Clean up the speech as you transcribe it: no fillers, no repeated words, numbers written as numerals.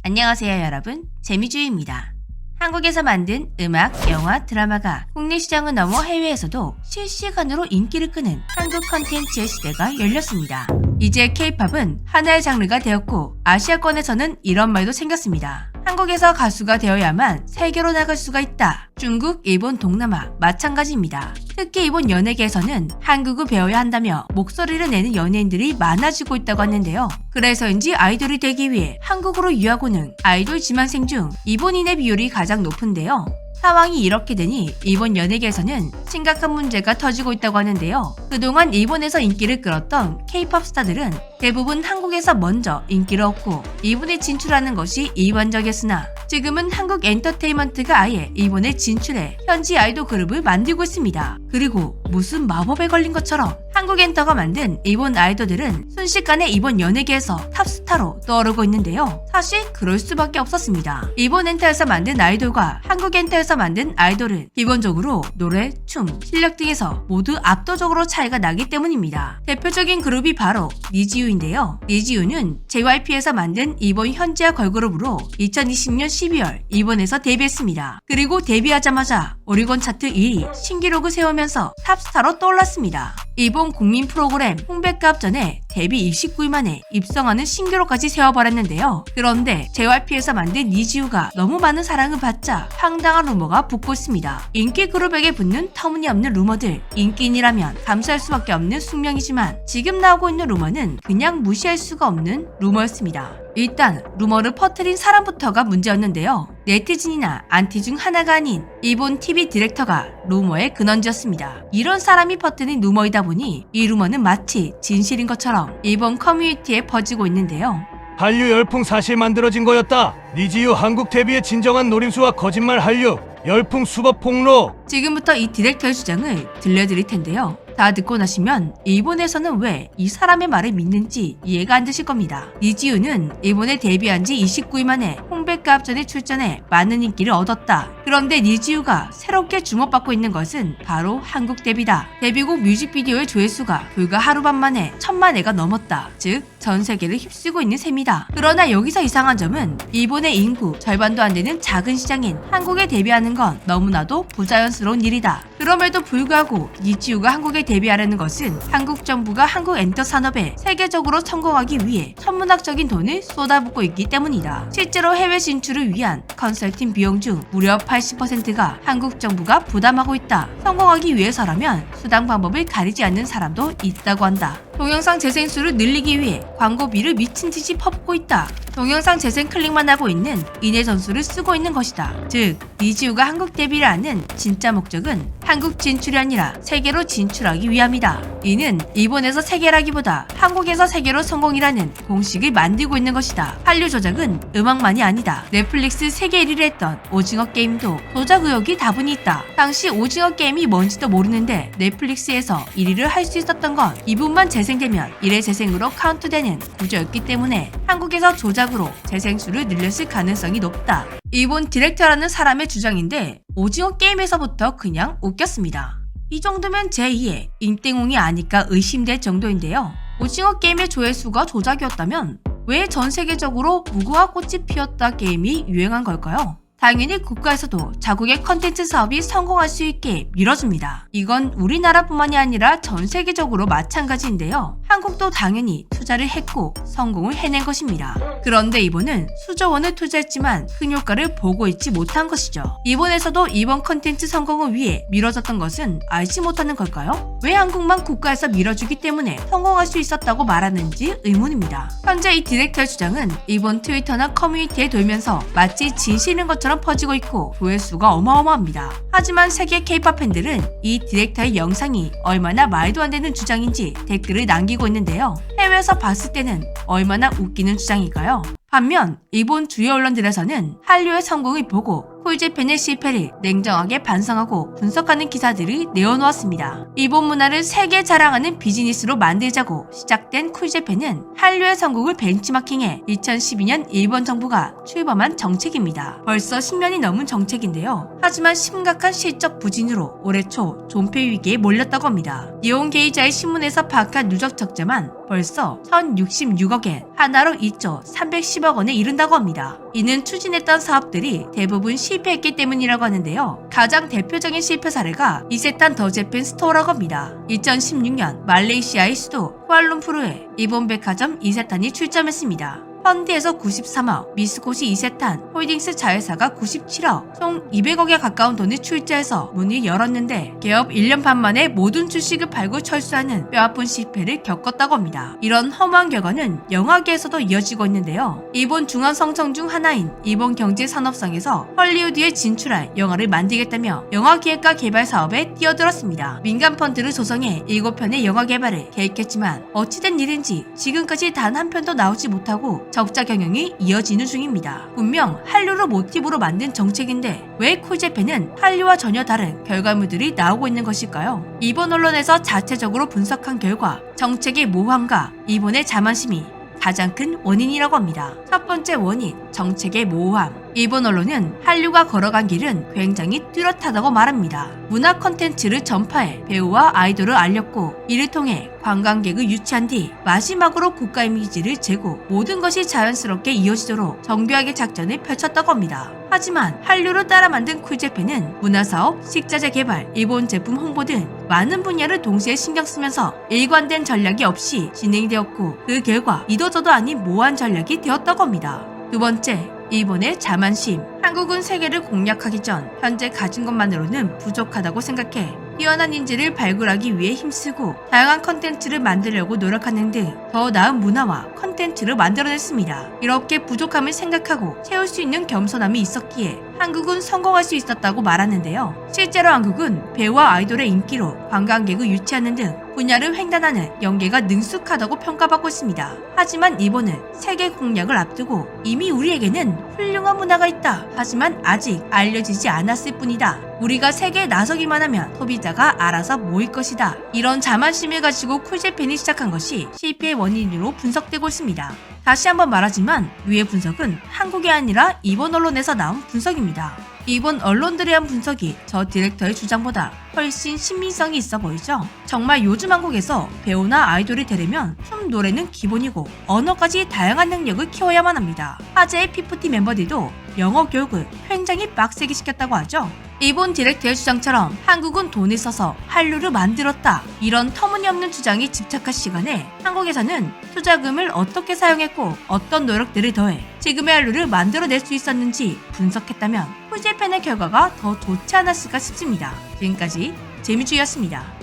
안녕하세요 여러분, 재미주의입니다. 한국에서 만든 음악, 영화, 드라마가 국내 시장을 넘어 해외에서도 실시간으로 인기를 끄는 한국 컨텐츠의 시대가 열렸습니다. 이제 K-팝은 하나의 장르가 되었고 아시아권에서는 이런 말도 생겼습니다. 한국에서 가수가 되어야만 세계로 나갈 수가 있다. 중국, 일본, 동남아 마찬가지입니다. 특히 일본 연예계에서는 한국어 배워야 한다며 목소리를 내는 연예인들이 많아지고 있다고 하는데요. 그래서인지 아이돌이 되기 위해 한국으로 유학 오는 아이돌 지망생 중 일본인의 비율이 가장 높은데요. 상황이 이렇게 되니 일본 연예계에서는 심각한 문제가 터지고 있다고 하는데요. 그동안 일본에서 인기를 끌었던 K-팝 스타들은 대부분 한국에서 먼저 인기를 얻고 일본에 진출하는 것이 일반적이었으나 지금은 한국 엔터테인먼트가 아예 일본에 진출해 현지 아이돌 그룹을 만들고 있습니다. 그리고 무슨 마법에 걸린 것처럼 한국 엔터가 만든 일본 아이돌들은 순식간에 일본 연예계에서 탑스타로 떠오르고 있는데요. 사실 그럴 수밖에 없었습니다. 일본 엔터에서 만든 아이돌과 한국 엔터에서 만든 아이돌은 기본적으로 노래, 춤, 실력 등에서 모두 압도적으로 차이가 나기 때문입니다. 대표적인 그룹이 바로 니지우인데요. 니지우는 JYP에서 만든 일본 현지화 걸그룹으로 2020년 12월 일본에서 데뷔했습니다. 그리고 데뷔하자마자 오리곤 차트 1위 신기록을 세우면서 탑스타로 떠올랐습니다. 일본 국민 프로그램 홍백갑 전에 데뷔 29일 만에 입성하는 신기록까지 세워버렸는데요. 그런데 JYP에서 만든 니지우가 너무 많은 사랑을 받자 황당한 루머가 붙고 있습니다. 인기 그룹에게 붙는 터무니없는 루머들, 인기인이라면 감수할 수밖에 없는 숙명이지만 지금 나오고 있는 루머는 그냥 무시할 수가 없는 루머였습니다. 일단 루머를 퍼뜨린 사람부터가 문제였는데요. 네티즌이나 안티 중 하나가 아닌 일본 TV 디렉터가 루머의 근원지였습니다. 이런 사람이 퍼뜨린 루머이다 보니 이 루머는 마치 진실인 것처럼 일본 커뮤니티에 퍼지고 있는데요. 한류 열풍 사실 만들어진 거였다. 니지유 한국 데뷔의 진정한 노림수와 거짓말 한류 열풍 수법 폭로. 지금부터 이 디렉터의 주장을 들려드릴 텐데요. 다 듣고 나시면 일본에서는 왜 이 사람의 말을 믿는지 이해가 안 되실 겁니다. 니지우는 일본에 데뷔한 지 29일 만에 홍백갑전에 출전해 많은 인기를 얻었다. 그런데 니지우가 새롭게 주목받고 있는 것은 바로 한국 데뷔다. 데뷔곡 뮤직비디오의 조회수가 불과 하루반 만에 1000만 회가 넘었다. 즉 전 세계를 휩쓰고 있는 셈이다. 그러나 여기서 이상한 점은 일본의 인구 절반도 안 되는 작은 시장인 한국에 데뷔하는 건 너무나도 부자연스러운 일이다. 그럼에도 불구하고 니지우가 한국에 데뷔하려는 것은 한국 정부가 한국 엔터 산업에 세계적으로 성공하기 위해 천문학적인 돈을 쏟아붓고 있기 때문이다. 실제로 해외 진출을 위한 컨설팅 비용 중 무려 80%가 한국 정부가 부담하고 있다. 성공하기 위해서라면 수당 방법을 가리지 않는 사람도 있다고 한다. 동영상 재생수를 늘리기 위해 광고비를 미친 듯이 퍼붓고 있다. 동영상 재생 클릭만 하고 있는 인해 전술을 쓰고 있는 것이다. 즉, 니지우가 한국 데뷔를 하는 진짜 목적은 한국 진출이 아니라 세계로 진출하기 위함이다. 이는 일본에서 세계라기보다 한국에서 세계로 성공이라는 공식을 만들고 있는 것이다. 한류 조작은 음악만이 아니다. 넷플릭스 세계 1위를 했던 오징어 게임도 조작 의혹이 다분히 있다. 당시 오징어 게임이 뭔지도 모르는데 넷플릭스에서 1위를 할 수 있었던 건 2분만 재생되면 1회 재생으로 카운트되는 구조였기 때문에 한국에서 조작으로 재생수를 늘렸을 가능성이 높다. 일본 디렉터라는 사람의 주장인데 오징어 게임에서부터 그냥 웃겼습니다. 이 정도면 제2의 임땡웅이 아닐까 의심될 정도인데요. 오징어 게임의 조회수가 조작이었다면 왜 전 세계적으로 무궁화 꽃이 피었다 게임이 유행한 걸까요? 당연히 국가에서도 자국의 컨텐츠 사업이 성공할 수 있게 밀어줍니다. 이건 우리나라뿐만이 아니라 전 세계적으로 마찬가지인데요. 한국도 당연히 투자를 했고 성공을 해낸 것입니다. 그런데 일본은 수조 원을 투자했지만 큰 효과를 보고 있지 못한 것이죠. 일본에서도 이번 컨텐츠 성공을 위해 밀어줬던 것은 알지 못하는 걸까요? 왜 한국만 국가에서 밀어주기 때문에 성공할 수 있었다고 말하는지 의문입니다. 현재 이 디렉터의 주장은 일본 트위터나 커뮤니티에 돌면서 마치 진실인 것처럼 퍼지고 있고 조회수가 어마어마합니다. 하지만 세계 K-팝 팬들은 이 디렉터의 영상이 얼마나 말도 안 되는 주장인지 댓글을 남기고 있는데요. 해외에서 봤을 때는 얼마나 웃기는 주장일까요? 반면 일본 주요 언론들에서는 한류의 성공을 보고 쿨재팬의 실패를 냉정하게 반성하고 분석하는 기사들을 내어놓았습니다. 일본 문화를 세계 자랑하는 비즈니스로 만들자고 시작된 쿨재팬은 한류의 성공을 벤치마킹해 2012년 일본 정부가 출범한 정책입니다. 벌써 10년이 넘은 정책인데요. 하지만 심각한 실적 부진으로 올해 초 존폐 위기에 몰렸다고 합니다. 니혼게이자의 신문에서 파악한 누적 적자만 벌써 1066억엔, 하나로 2조 310억 원에 이른다고 합니다. 이는 추진했던 사업들이 대부분 실패했기 때문이라고 하는데요. 가장 대표적인 실패 사례가 이세탄 더 재팬 스토어라고 합니다. 2016년 말레이시아의 수도 쿠알룸푸르에 일본 백화점 이세탄이 출점했습니다. 펀드에서 93억, 미쓰고시 이세탄 홀딩스 자회사가 97억, 총 200억에 가까운 돈을 출자해서 문을 열었는데 개업 1년 반 만에 모든 주식을 팔고 철수하는 뼈아픈 실패를 겪었다고 합니다. 이런 허무한 결과는 영화계에서도 이어지고 있는데요. 일본 중앙성청 중 하나인 일본경제산업성에서 헐리우드에 진출할 영화를 만들겠다며 영화기획과 개발 사업에 뛰어들었습니다. 민간 펀드를 조성해 7편의 영화 개발을 계획했지만 어찌된 일인지 지금까지 단 한 편도 나오지 못하고 적자 경영이 이어지는 중입니다. 분명 한류를 모티브로 만든 정책인데 왜 쿨재팬은 한류와 전혀 다른 결과물들이 나오고 있는 것일까요? 일본 언론에서 자체적으로 분석한 결과 정책의 모호함과 일본의 자만심이 가장 큰 원인이라고 합니다. 첫 번째 원인, 정책의 모호함. 일본 언론은 한류가 걸어간 길은 굉장히 뚜렷하다고 말합니다. 문화 콘텐츠를 전파해 배우와 아이돌을 알렸고 이를 통해 관광객을 유치한 뒤 마지막으로 국가 이미지를 재고 모든 것이 자연스럽게 이어지도록 정교하게 작전을 펼쳤다고 합니다. 하지만 한류를 따라 만든 쿨재팬은 문화사업, 식자재 개발, 일본 제품 홍보 등 많은 분야를 동시에 신경 쓰면서 일관된 전략이 없이 진행되었고 그 결과 이도저도 아닌 모호한 전략이 되었다고 합니다. 두 번째, 일본의 자만심. 한국은 세계를 공략하기 전 현재 가진 것만으로는 부족하다고 생각해 뛰어난 인재를 발굴하기 위해 힘쓰고 다양한 컨텐츠를 만들려고 노력하는 등 더 나은 문화와 컨텐츠를 만들어냈습니다. 이렇게 부족함을 생각하고 채울 수 있는 겸손함이 있었기에 한국은 성공할 수 있었다고 말하는데요. 실제로 한국은 배우와 아이돌의 인기로 관광객을 유치하는 등 분야를 횡단하는 연계가 능숙하다고 평가받고 있습니다. 하지만 일본은 세계 공략을 앞두고 이미 우리에게는 훌륭한 문화가 있다. 하지만 아직 알려지지 않았을 뿐이다. 우리가 세계에 나서기만 하면 소비자가 알아서 모일 것이다. 이런 자만심을 가지고 쿨재팬이 시작한 것이 실패의 원인으로 분석되고 있습니다. 다시 한번 말하지만 위의 분석은 한국이 아니라 일본 언론에서 나온 분석입니다. 일본 언론들에 한 분석이 저 디렉터의 주장보다 훨씬 신빙성이 있어 보이죠? 정말 요즘 한국에서 배우나 아이돌이 되려면 춤, 노래는 기본이고 언어까지 다양한 능력을 키워야만 합니다. 화제의 피프티 멤버들도 영어 교육을 굉장히 빡세게 시켰다고 하죠. 일본 디렉터의 주장처럼 한국은 돈을 써서 한류를 만들었다. 이런 터무니없는 주장이 집착할 시간에 한국에서는 투자금을 어떻게 사용했고 어떤 노력들을 더해 지금의 한류를 만들어낼 수 있었는지 분석했다면 쿨재팬의 결과가 더 좋지 않았을까 싶습니다. 지금까지 재미주였습니다.